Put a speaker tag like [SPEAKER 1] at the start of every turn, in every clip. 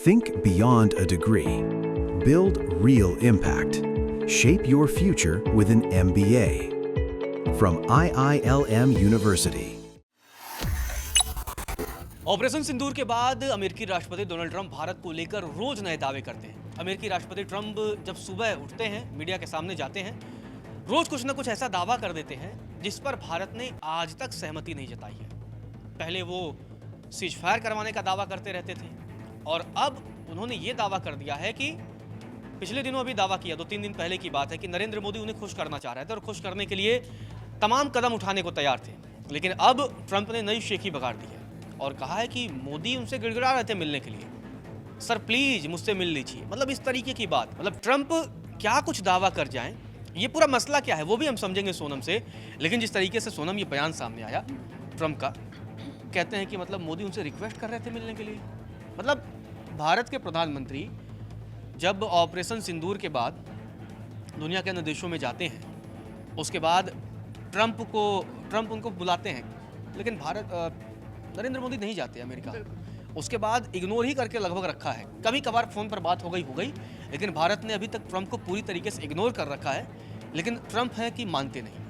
[SPEAKER 1] Think beyond a degree. Build real impact. Shape your future with an MBA. From IILM University.
[SPEAKER 2] Operation Sindoor के बाद अमेरिकी राष्ट्रपति Donald Trump Bharat को लेकर रोज नए दावे करते हैं। अमेरिकी राष्ट्रपति ट्रंप जब सुबह उठते हैं, मीडिया के सामने जाते हैं, रोज कुछ ना कुछ ऐसा दावा कर देते हैं जिस पर भारत ने आज तक सहमति नहीं जताई है। पहले वो सीज फायर करवाने का दावा करते रहते थे और अब उन्होंने ये दावा कर दिया है कि पिछले दिनों अभी दावा किया, 2-3 दिन पहले की बात है, कि नरेंद्र मोदी उन्हें खुश करना चाह रहे थे और खुश करने के लिए तमाम कदम उठाने को तैयार थे। लेकिन अब ट्रंप ने नई शेखी बगाड़ दी है और कहा है कि मोदी उनसे गिड़गिड़ा रहे थे मिलने के लिए, सर प्लीज मुझसे मिल लीजिए। मतलब इस तरीके की बात, मतलब ट्रंप क्या कुछ दावा कर जाएं, ये पूरा मसला क्या है वो भी हम समझेंगे सोनम से। लेकिन जिस तरीके से सोनम ये बयान सामने आया ट्रंप का, कहते हैं कि मतलब मोदी उनसे रिक्वेस्ट कर रहे थे मिलने के लिए। मतलब भारत के प्रधानमंत्री जब ऑपरेशन सिंदूर के बाद दुनिया के अन्य देशों में जाते हैं, उसके बाद ट्रंप उनको बुलाते हैं, लेकिन नरेंद्र मोदी नहीं जाते अमेरिका। उसके बाद इग्नोर ही करके लगभग रखा है। कभी कभार फोन पर बात हो गई, लेकिन भारत ने अभी तक ट्रंप को पूरी तरीके से इग्नोर कर रखा है। लेकिन ट्रंप है कि मानते नहीं।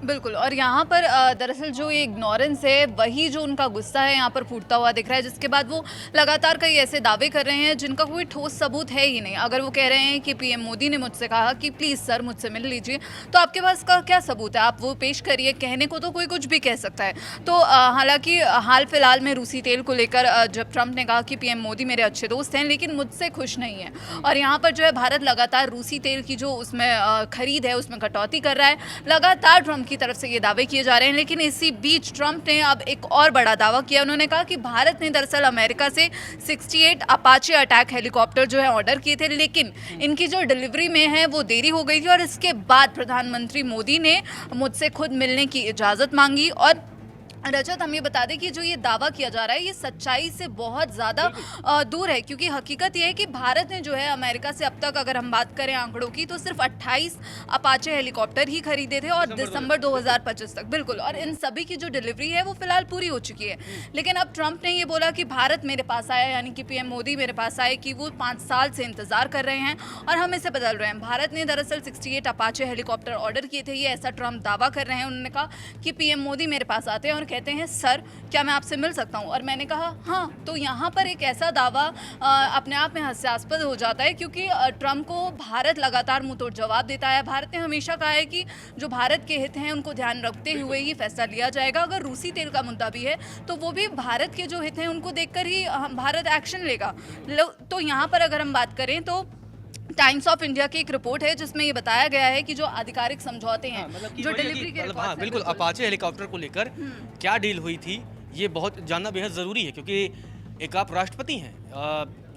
[SPEAKER 3] बिल्कुल, और यहाँ पर दरअसल जो ये इग्नोरेंस है वही जो उनका गुस्सा है यहाँ पर फूटता हुआ दिख रहा है, जिसके बाद वो लगातार कई ऐसे दावे कर रहे हैं जिनका कोई ठोस सबूत है ही नहीं। अगर वो कह रहे हैं कि पीएम मोदी ने मुझसे कहा कि प्लीज़ सर मुझसे मिल लीजिए, तो आपके पास का क्या सबूत है? आप वो पेश करिए। कहने को तो कोई कुछ भी कह सकता है। तो हालांकि हाल फिलहाल में रूसी तेल को लेकर जब ट्रंप ने कहा कि पीएम मोदी मेरे अच्छे दोस्त हैं लेकिन मुझसे खुश नहीं है, और यहाँ पर जो है भारत लगातार रूसी तेल की जो उसमें खरीद है उसमें कटौती कर रहा है। लगातार ट्रंप की तरफ से ये दावे किए जा रहे हैं। लेकिन इसी बीच ट्रंप ने अब एक और बड़ा दावा किया। उन्होंने कहा कि भारत ने दरअसल अमेरिका से 68 अपाचे अटैक हेलीकॉप्टर जो है ऑर्डर किए थे, लेकिन इनकी जो डिलीवरी में है वो देरी हो गई थी, और इसके बाद प्रधानमंत्री मोदी ने मुझसे खुद मिलने की इजाज़त मांगी। और रजत, हम ये बता दें कि जो ये दावा किया जा रहा है ये सच्चाई से बहुत ज़्यादा दूर है, क्योंकि हकीकत ये है कि भारत ने जो है अमेरिका से अब तक अगर हम बात करें आंकड़ों की तो सिर्फ 28 अपाचे हेलीकॉप्टर ही खरीदे थे और दिसंबर 2025 तक। बिल्कुल, और इन सभी की जो डिलीवरी है वो फिलहाल पूरी हो चुकी है। लेकिन अब ट्रंप ने ये बोला कि भारत मेरे पास आया, यानी कि पीएम मोदी मेरे पास आए, कि वो 5 साल से इंतजार कर रहे हैं और हम इसे बदल रहे हैं। भारत ने दरअसल 68 अपाचे हेलीकॉप्टर ऑर्डर किए थे, ये ऐसा ट्रंप दावा कर रहे हैं। उन्होंने कहा कि पीएम मोदी मेरे पास आते हैं और कहते हैं सर क्या मैं आपसे मिल सकता हूं, और मैंने कहा हाँ। तो यहाँ पर एक ऐसा दावा अपने आप में हास्यास्पद हो जाता है, क्योंकि ट्रंप को भारत लगातार मुंह तोड़ जवाब देता है। भारत ने हमेशा कहा है कि जो भारत के हित हैं उनको ध्यान रखते हुए ही फैसला लिया जाएगा। अगर रूसी तेल का मुद्दा भी है तो वो भी भारत के जो हित हैं उनको देखकर ही भारत एक्शन लेगा। तो यहाँ पर अगर हम बात करें तो टाइम्स ऑफ इंडिया की एक रिपोर्ट है जिसमें ये बताया गया है कि जो आधिकारिक समझौते हैं, जो डिलीवरी के
[SPEAKER 2] हाँ बिल्कुल, अपाचे हेलीकॉप्टर को लेकर क्या डील हुई थी ये बहुत जानना बेहद ज़रूरी है, क्योंकि एक आप राष्ट्रपति हैं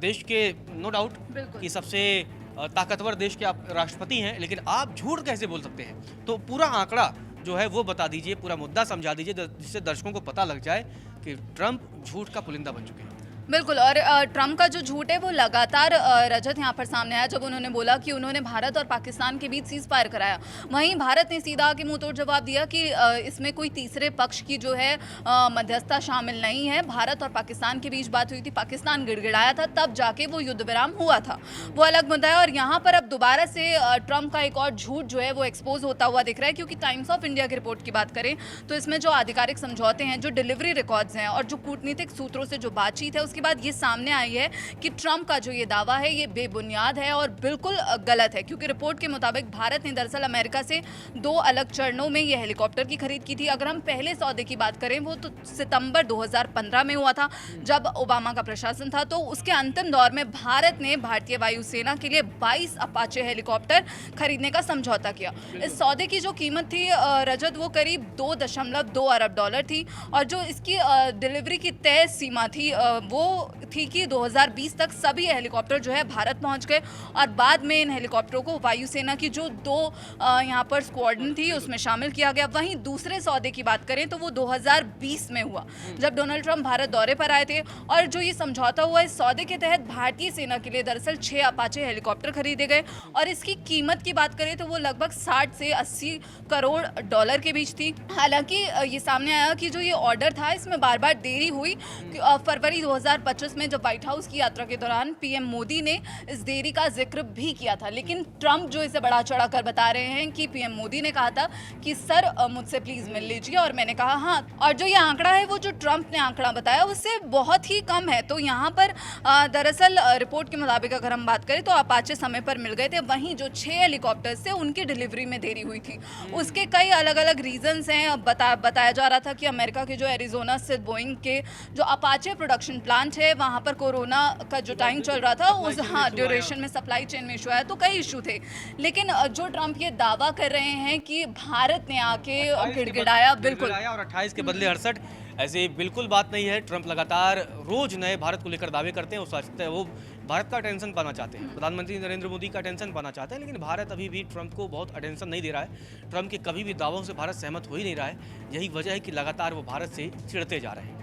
[SPEAKER 2] देश के, नो डाउट कि सबसे ताकतवर देश के आप राष्ट्रपति हैं, लेकिन आप झूठ कैसे बोल सकते हैं? तो पूरा आंकड़ा जो है वो बता दीजिए, पूरा मुद्दा समझा दीजिए, जिससे दर्शकों को पता लग जाए कि ट्रंप झूठ का पुलिंदा बन चुके हैं।
[SPEAKER 3] बिल्कुल, और ट्रंप का जो झूठ है वो लगातार रजत यहाँ पर सामने आया जब उन्होंने बोला कि उन्होंने भारत और पाकिस्तान के बीच सीज फायर कराया। वहीं भारत ने सीधा आके मुंह तोड़ जवाब दिया कि इसमें कोई तीसरे पक्ष की जो है मध्यस्थता शामिल नहीं है। भारत और पाकिस्तान के बीच बात हुई थी, पाकिस्तान गिड़गिड़ाया था, तब जाके वो युद्ध विराम हुआ था, वो अलग मुद्दा है। और यहाँ पर अब दोबारा से ट्रंप का एक और झूठ जो है वो एक्सपोज होता हुआ दिख रहा है, क्योंकि टाइम्स ऑफ इंडिया की रिपोर्ट की बात करें तो इसमें जो आधिकारिक समझौते हैं, जो डिलीवरी रिकॉर्ड्स हैं और जो कूटनीतिक सूत्रों से जो बातचीत है, उसके बाद ये सामने आई है कि ट्रंप का जो ये दावा है ये बेबुनियाद है और बिल्कुल गलत है। क्योंकि रिपोर्ट के मुताबिक भारत ने दरअसल अमेरिका से 2 अलग चरणों में ये हेलीकॉप्टर की खरीद की थी। अगर हम पहले सौदे की बात करें वो तो सितंबर 2015 में हुआ था जब ओबामा का प्रशासन था। तो उसके अंतिम दौर में भारत ने भारतीय वायुसेना के लिए 22 अपाचे हेलीकॉप्टर खरीदने का समझौता किया। इस सौदे की जो कीमत थी रजत वो करीब 2.2 अरब डॉलर थी, और जो इसकी डिलीवरी की तय सीमा थी वो थी कि 2020 तक सभी हेलीकॉप्टर जो है भारत पहुंच गए, और बाद में इन हेलीकॉप्टरों को वायुसेना की जो 2 यहाँ पर स्क्वाड्रन थी उसमें शामिल किया गया। वहीं दूसरे सौदे की बात करें तो वो 2020 में हुआ जब डोनाल्ड ट्रंप भारत दौरे पर आए थे, और जो ये समझौता हुआ इस सौदे के तहत भारतीय सेना के लिए दरअसल 6 अपाचे हेलीकॉप्टर खरीदे गए, और इसकी कीमत की बात करें तो वो लगभग 60 से 80 करोड़ डॉलर के बीच थी। हालांकि ये सामने आया कि जो ये ऑर्डर था इसमें बार बार देरी हुई। फरवरी 2025 में जब व्हाइट हाउस की यात्रा के दौरान पीएम मोदी ने इस देरी का जिक्र भी किया था, लेकिन ट्रंप जो इसे बढ़ा चढ़ा कर बता रहे हैं कि पीएम मोदी ने कहा था कि सर मुझसे प्लीज मिल लीजिए, और मैंने कहा हाँ। और जो ये आंकड़ा है वो जो ट्रंप ने आंकड़ा बताया उससे बहुत ही कम है। तो यहाँ पर दरअसल रिपोर्ट के मुताबिक अगर हम बात करें तो अपाचे समय पर मिल गए थे, वहीं जो 6 हेलीकॉप्टर्स थे उनकी डिलीवरी में देरी हुई थी। उसके कई अलग अलग रीजंस हैं। बताया जा रहा था कि अमेरिका के जो एरिजोना स्थित बोइंग के जो अपाचे प्रोडक्शन प्लांट है वहाँ पर कोरोना का जो टाइम चल रहा था उस ड्यूरेशन में सप्लाई चेन में इशू आया, तो कई इशू थे। लेकिन जो ट्रंप ये दावा कर रहे हैं कि भारत ने आके गिड़गिड़ाया, बिल्कुल,
[SPEAKER 2] और 28 के बदले 68, ऐसे बिल्कुल बात नहीं है। ट्रंप लगातार रोज नए भारत को लेकर दावे करते हैं। वो भारत का अटेंशन पाना चाहते हैं, प्रधानमंत्री नरेंद्र मोदी का अटेंशन पाना चाहते हैं, लेकिन भारत अभी भी ट्रंप को बहुत अटेंशन नहीं दे रहा है। ट्रंप के कभी भी दावों से भारत सहमत हो ही नहीं रहा है। यही वजह है कि लगातार वो भारत से चिढ़ते जा रहे हैं।